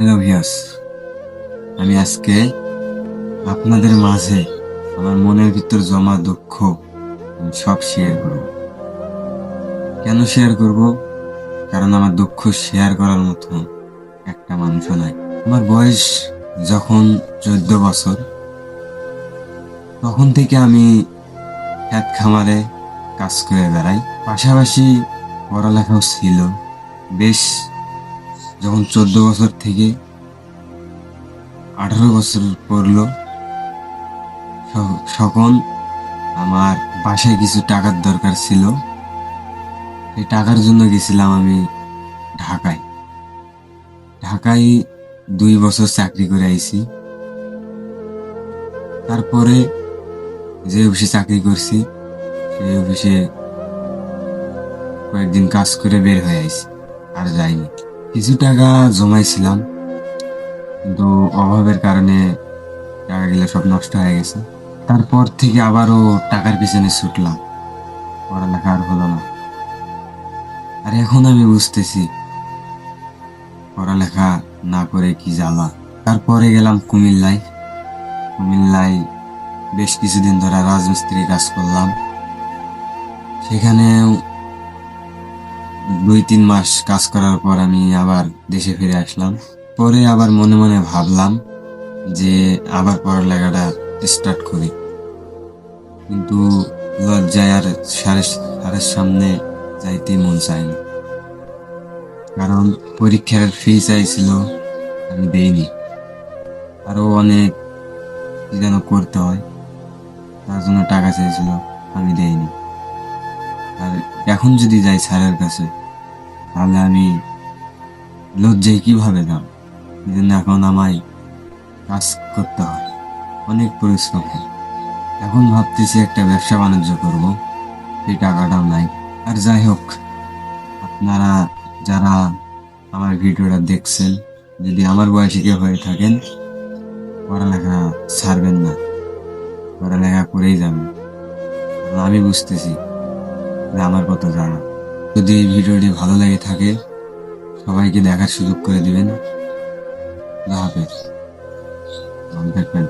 Hello viewers, আমি আজকে আপনাদের মাঝে আমার মনের ভিতর জমা দুঃখ আমি সব শেয়ার করব। কেন শেয়ার করব? কারণ আমার দুঃখ শেয়ার করার মতো একটা মানুষও নাই। আমার বয়স যখন 14 বছর, তখন থেকে আমি ক্ষেত খামারে কাজ করে বেড়াই, পাশাপাশি পড়ালেখাও ছিল। বেশ, যখন 14 বছর থেকে 18 বছর পড়লো, তখন আমার বাসায় কিছু টাকার দরকার ছিল। এই টাকার জন্য গেছিলাম আমি ঢাকায়। ঢাকায় 2 বছর চাকরি করে আইছি। তারপরে যে অফিসে চাকরি করছি, সেই অফিসে কয়েকদিন কাজ করে বের হয়ে আইছি, আর যাইনি। কিছু টাকা জমাইছিলাম, কিন্তু অভাবের কারণে টাকাগুলো সব নষ্ট হয়ে গেছে। তারপর থেকে আবারও টাকার পিছনে ছুটলাম, পড়ালেখা আর হলো না। আর এখন আমি বুঝতেছি পড়ালেখা না করে কি জ্বালা। তারপরে গেলাম কুমিল্লায়। কুমিল্লায় বেশ কিছুদিন ধরে রাজমিস্ত্রি কাজ করলাম। সেখানে 2-3 মাস কাজ করার পর আমি আবার দেশে ফিরে আসলাম। পরে আবার মনে মনে ভাবলাম যে আবার পড়ালেখাটা স্টার্ট করি, কিন্তু লজ্জায় আর স্যারের সামনে যাইতেই মন চায়নি। কারণ পরীক্ষার ফি চাইছিল, আমি দেইনি। আরো অনেক কি যেন করতে হয়, তার জন্য টাকা চাইছিল, আমি দেইনি। আর এখন যদি যাই স্যারের কাছে, তাহলে আমি লজ্জায় কিভাবে যাব? এই জন্য এখন আমায় কাজ করতে হয়, অনেক পরিশ্রম হয়। এখন ভাবতেছি একটা ব্যবসা বাণিজ্য করব, সেই টাকাটাও নাই। আর যাই হোক, আপনারা যারা আমার ভিডিওটা দেখছেন, যদি আমার বয়সী কেউ হয়ে থাকেন, পড়ালেখা ছাড়বেন না, পড়ালেখা করেই যাবেন। কারণ আমি বুঝতেছি যে আমার কত জানা। যদি এই ভিডিওটি ভালো লেগে থাকে, সবাইকে দেখার সুযোগ করে দিবেন। আল্লাহ হাফেজ, ভালো থাকবেন।